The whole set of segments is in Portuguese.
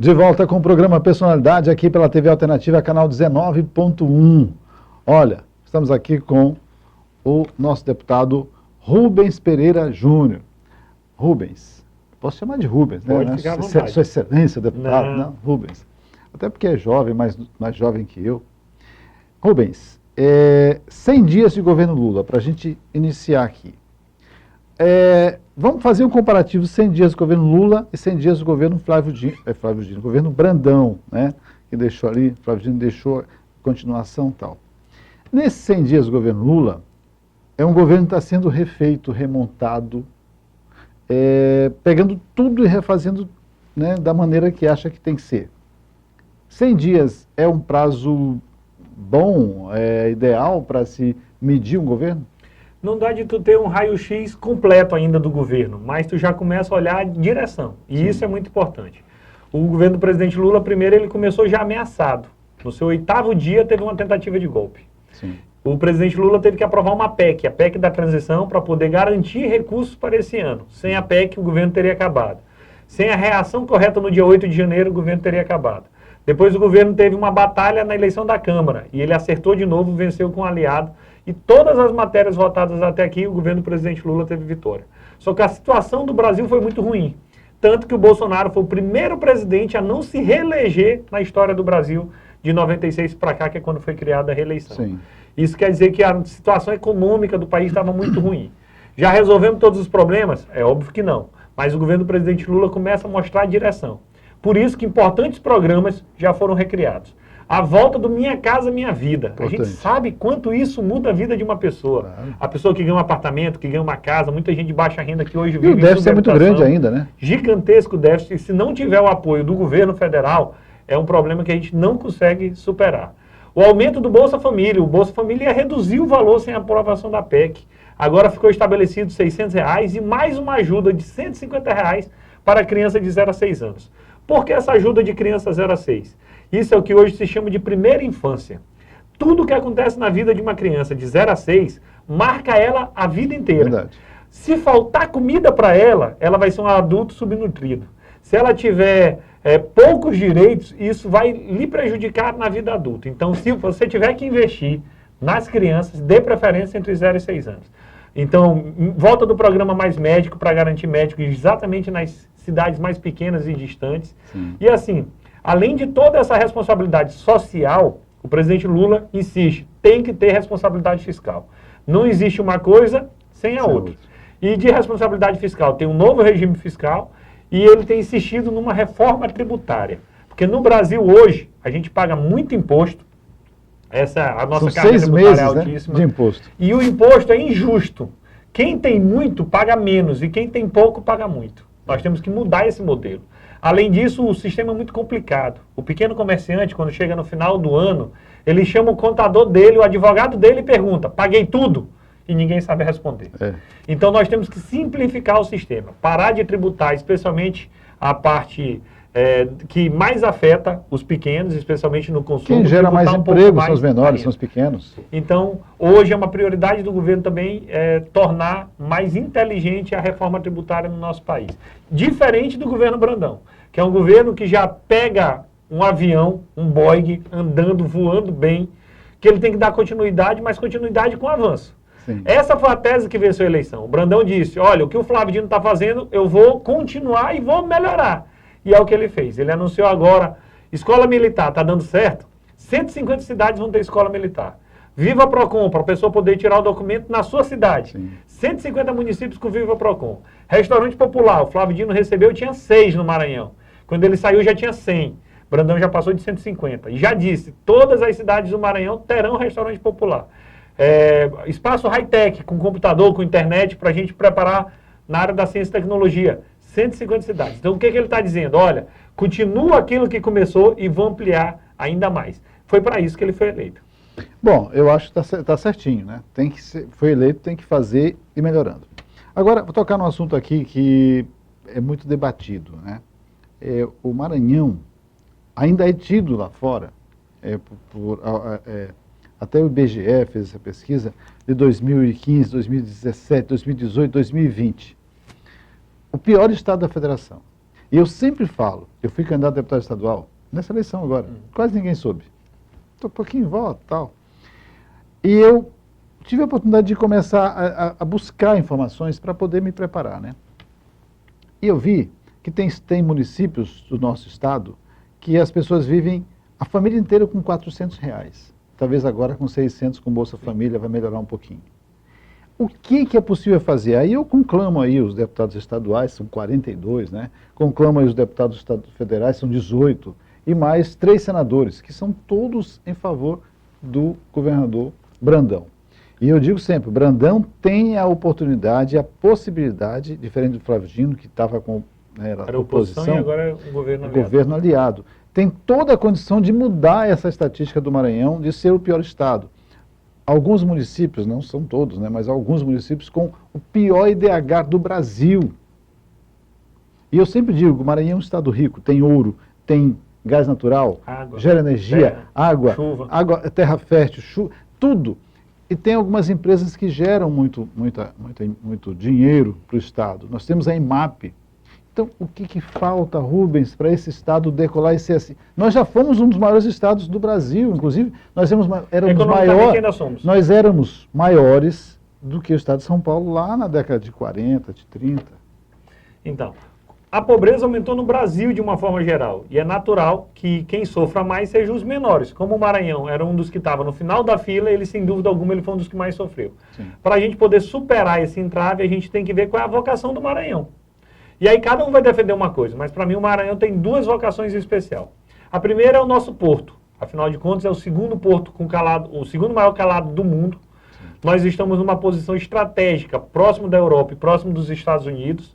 De volta com o programa Personalidade, aqui pela TV Alternativa, canal 19.1. Olha, estamos aqui com o nosso deputado Rubens Pereira Júnior. Rubens, posso chamar de Rubens, né? Pode ficar à vontade. Sua Excelência, deputado, Não. Rubens. Até porque é jovem, mais jovem que eu. Rubens, 100 dias de governo Lula, para a gente iniciar aqui. Vamos fazer um comparativo 100 dias do governo Lula e 100 dias do governo Flávio Dino, governo Brandão, né? Que deixou ali, Flávio Dino deixou a continuação e tal. Nesses 100 dias do governo Lula, é um governo que está sendo refeito, remontado, pegando tudo e refazendo, né, da maneira que acha que tem que ser. 100 dias é um prazo bom, ideal para se medir um governo? Não dá de tu ter um raio-x completo ainda do governo, mas tu já começa a olhar a direção, e Sim. isso é muito importante. O governo do presidente Lula, primeiro, ele começou já ameaçado. No seu 8º dia, teve uma tentativa de golpe. Sim. O presidente Lula teve que aprovar uma PEC, a PEC da transição, para poder garantir recursos para esse ano. Sem a PEC, o governo teria acabado. Sem a reação correta no dia 8 de janeiro, o governo teria acabado. Depois o governo teve uma batalha na eleição da Câmara, e ele acertou de novo, venceu com um aliado, e todas as matérias votadas até aqui, o governo do presidente Lula teve vitória. Só que a situação do Brasil foi muito ruim, tanto que o Bolsonaro foi o primeiro presidente a não se reeleger na história do Brasil, de 96 para cá, que é quando foi criada a reeleição. Sim. Isso quer dizer que a situação econômica do país estava muito ruim. Já resolvemos todos os problemas? É óbvio que não. Mas o governo do presidente Lula começa a mostrar a direção. Por isso que importantes programas já foram recriados. A volta do Minha Casa Minha Vida. Importante. A gente sabe quanto isso muda a vida de uma pessoa. Claro. A pessoa que ganha um apartamento, que ganha uma casa, muita gente de baixa renda que hoje E vive o déficit é muito subhabitação. grande ainda, né? Gigantesco déficit. E se não tiver o apoio do governo federal, é um problema que a gente não consegue superar. O aumento do Bolsa Família. O Bolsa Família ia reduzir o valor sem a aprovação da PEC. Agora ficou estabelecido R$ 600 e mais uma ajuda de R$ 150 para a criança de 0 a 6 anos. Por que essa ajuda de criança 0 a 6? Isso é o que hoje se chama de primeira infância. Tudo que acontece na vida de uma criança de 0 a 6 marca ela a vida inteira. Verdade. Se faltar comida para ela, ela vai ser um adulto subnutrido. Se ela tiver poucos direitos, isso vai lhe prejudicar na vida adulta. Então, se você tiver que investir nas crianças, dê preferência entre 0 e 6 anos. Então, volta do programa Mais Médico para garantir médicos exatamente nas cidades mais pequenas e distantes. Sim. E assim, além de toda essa responsabilidade social, o presidente Lula insiste, tem que ter responsabilidade fiscal. Não existe uma coisa sem a outra. E de responsabilidade fiscal, tem um novo regime fiscal e ele tem insistido numa reforma tributária. Porque no Brasil hoje, a gente paga muito imposto, a nossa São carga 6 tributária meses, é né, altíssima. de imposto. E o imposto é injusto. Quem tem muito paga menos e quem tem pouco paga muito. Nós temos que mudar esse modelo. Além disso, o sistema é muito complicado. O pequeno comerciante, quando chega no final do ano, ele chama o contador dele, o advogado dele e pergunta, paguei tudo? E ninguém sabe responder. Então nós temos que simplificar o sistema, parar de tributar, especialmente a parte que mais afeta os pequenos, especialmente no consumo. Quem gera mais emprego são os menores, são os pequenos. Então, hoje é uma prioridade do governo também tornar mais inteligente a reforma tributária no nosso país. Diferente do governo Brandão, que é um governo que já pega um avião, um Boeing, andando, voando bem, que ele tem que dar continuidade, mas continuidade com avanço. Sim. Essa foi a tese que venceu a eleição. O Brandão disse, olha, o que o Flávio Dino está fazendo, eu vou continuar e vou melhorar. E é o que ele fez. Ele anunciou agora, escola militar, está dando certo? 150 cidades vão ter escola militar. Viva Procon, para a pessoa poder tirar o documento na sua cidade. Sim. 150 municípios com Viva Procon. Restaurante popular, o Flávio Dino recebeu, tinha 6 no Maranhão. Quando ele saiu já tinha 100. Brandão já passou de 150. E já disse, todas as cidades do Maranhão terão restaurante popular. Espaço high-tech, com computador, com internet, para a gente preparar na área da ciência e tecnologia. 150 cidades. Então, o que ele está dizendo? Olha, continua aquilo que começou e vão ampliar ainda mais. Foi para isso que ele foi eleito. Bom, eu acho que está certinho, né? Foi eleito, tem que fazer e melhorando. Agora, vou tocar num assunto aqui que é muito debatido, né? O Maranhão ainda é tido lá fora, até o IBGE fez essa pesquisa de 2015, 2017, 2018, 2020. O pior estado da federação. E eu sempre falo, eu fui candidato a deputado estadual, nessa eleição agora, quase ninguém soube. Estou um pouquinho em voto e tal. E eu tive a oportunidade de começar a buscar informações para poder me preparar, né? E eu vi que tem municípios do nosso estado que as pessoas vivem, a família inteira com R$400. Talvez agora com 600 com Bolsa Família vai melhorar um pouquinho. O que é possível fazer? Aí eu conclamo aí os deputados estaduais, são 42, né? Conclamo aí os deputados federais, são 18, e mais 3 senadores, que são todos em favor do governador Brandão. E eu digo sempre, Brandão tem a oportunidade, a possibilidade, diferente do Flávio Dino, que estava com era oposição e agora é o governo aliado. Governo aliado. Tem toda a condição de mudar essa estatística do Maranhão, de ser o pior estado. Alguns municípios, não são todos, né, mas alguns municípios com o pior IDH do Brasil. E eu sempre digo, o Maranhão é um estado rico, tem ouro, tem gás natural, água, gera energia, terra, água, chuva. Terra fértil, chuva, tudo. E tem algumas empresas que geram muito dinheiro para o estado. Nós temos a IMAP. Então, o que falta, Rubens, para esse estado decolar e ser assim? Nós já fomos um dos maiores estados do Brasil, inclusive, nós éramos maiores do que o estado de São Paulo lá na década de 40, de 30. Então, a pobreza aumentou no Brasil de uma forma geral, e é natural que quem sofra mais sejam os menores. Como o Maranhão era um dos que estava no final da fila, ele, sem dúvida alguma, ele foi um dos que mais sofreu. Para a gente poder superar esse entrave, a gente tem que ver qual é a vocação do Maranhão. E aí cada um vai defender uma coisa, mas para mim o Maranhão tem 2 vocações em especial. A primeira é o nosso porto. Afinal de contas, é o segundo porto com calado, o segundo maior calado do mundo. Nós estamos numa posição estratégica, próximo da Europa e próximo dos Estados Unidos.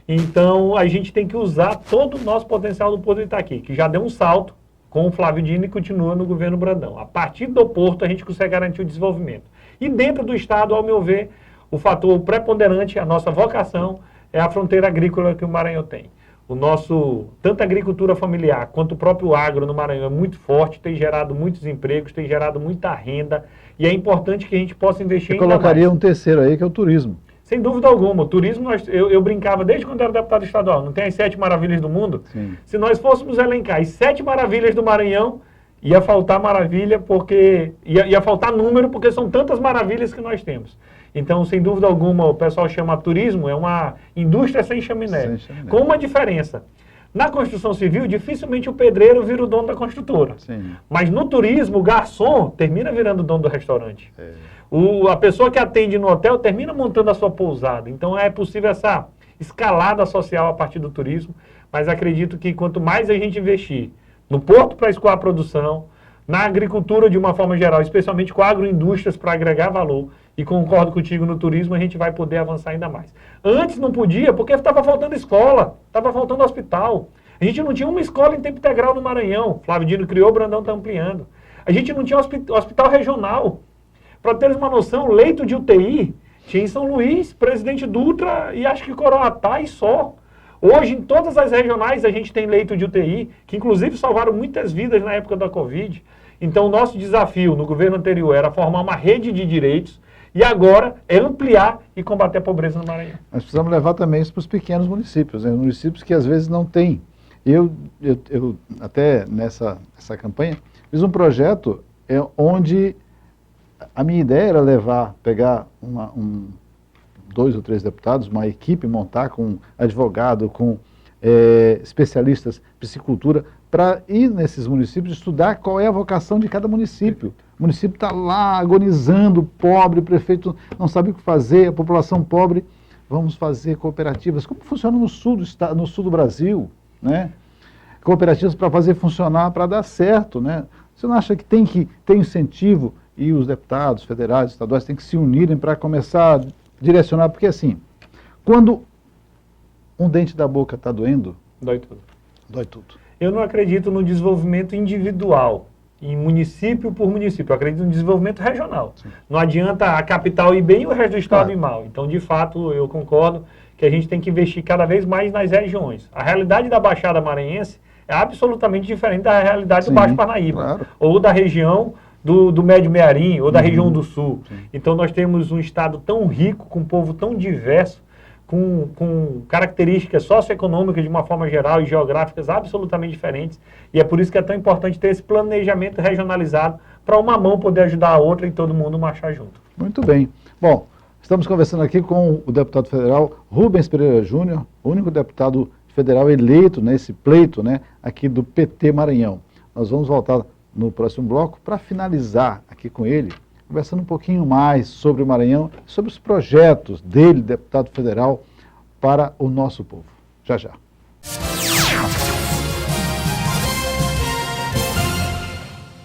Então, a gente tem que usar todo o nosso potencial do Porto de Itaqui, que já deu um salto com o Flávio Dino e continua no governo Brandão. A partir do porto, a gente consegue garantir o desenvolvimento. E dentro do estado, ao meu ver, o fator preponderante, a nossa vocação, é a fronteira agrícola que o Maranhão tem. O nosso, tanto a agricultura familiar quanto o próprio agro no Maranhão é muito forte, tem gerado muitos empregos, tem gerado muita renda, e é importante que a gente possa investir ainda mais. Eu colocaria um terceiro aí, que é o turismo. Sem dúvida alguma. O turismo, eu brincava desde quando era deputado estadual, não tem as 7 maravilhas do mundo? Sim. Se nós fôssemos elencar as 7 maravilhas do Maranhão, ia faltar maravilha, porque ia faltar número, porque são tantas maravilhas que nós temos. Então, sem dúvida alguma, o pessoal chama turismo, é uma indústria sem chaminé. Com uma diferença. Na construção civil, dificilmente o pedreiro vira o dono da construtora. Sim. Mas no turismo, o garçom termina virando o dono do restaurante. A pessoa que atende no hotel termina montando a sua pousada. Então é possível essa escalada social a partir do turismo, mas acredito que quanto mais a gente investir no porto para escoar a produção, na agricultura de uma forma geral, especialmente com agroindústrias para agregar valor, e concordo contigo no turismo, a gente vai poder avançar ainda mais. Antes não podia, porque estava faltando escola, estava faltando hospital. A gente não tinha uma escola em tempo integral no Maranhão. Flávio Dino criou, o Brandão está ampliando. A gente não tinha hospital regional. Para teres uma noção, leito de UTI tinha em São Luís, Presidente Dutra e acho que Coroatá e só. Hoje, em todas as regionais, a gente tem leito de UTI, que inclusive salvaram muitas vidas na época da Covid. Então, o nosso desafio no governo anterior era formar uma rede de direitos e agora é ampliar e combater a pobreza no Maranhão. Nós precisamos levar também isso para os pequenos municípios, né? Municípios que às vezes não têm. Eu até nessa campanha, fiz um projeto onde a minha ideia era pegar 2 ou 3 deputados, uma equipe, montar com advogado, com especialistas em piscicultura, para ir nesses municípios estudar qual é a vocação de cada município. O município está lá agonizando, pobre, o prefeito não sabe o que fazer, a população pobre. Vamos fazer cooperativas, como funciona no sul do Brasil, né? Cooperativas para fazer funcionar, para dar certo, né? Você não acha que tem que ter incentivo e os deputados federais, estaduais têm que se unirem para começar a direcionar? Porque assim, quando um dente da boca está doendo, dói tudo. Dói tudo. Eu não acredito no desenvolvimento individual, em município por município. Eu acredito no desenvolvimento regional. Sim. Não adianta a capital ir bem e o resto do estado ir mal. Então, de fato, eu concordo que a gente tem que investir cada vez mais nas regiões. A realidade da Baixada Maranhense é absolutamente diferente da realidade do Baixo Parnaíba, ou da região do Médio Mearim, ou da região do Sul. Sim. Então, nós temos um estado tão rico, com um povo tão diverso, com características socioeconômicas de uma forma geral e geográficas absolutamente diferentes. E é por isso que é tão importante ter esse planejamento regionalizado para uma mão poder ajudar a outra e todo mundo marchar junto. Muito bem. Bom, estamos conversando aqui com o deputado federal Rubens Pereira Júnior, o único deputado federal eleito nesse pleito, né, aqui do PT Maranhão. Nós vamos voltar no próximo bloco para finalizar aqui com ele, conversando um pouquinho mais sobre o Maranhão, sobre os projetos dele, deputado federal, para o nosso povo. Já, já.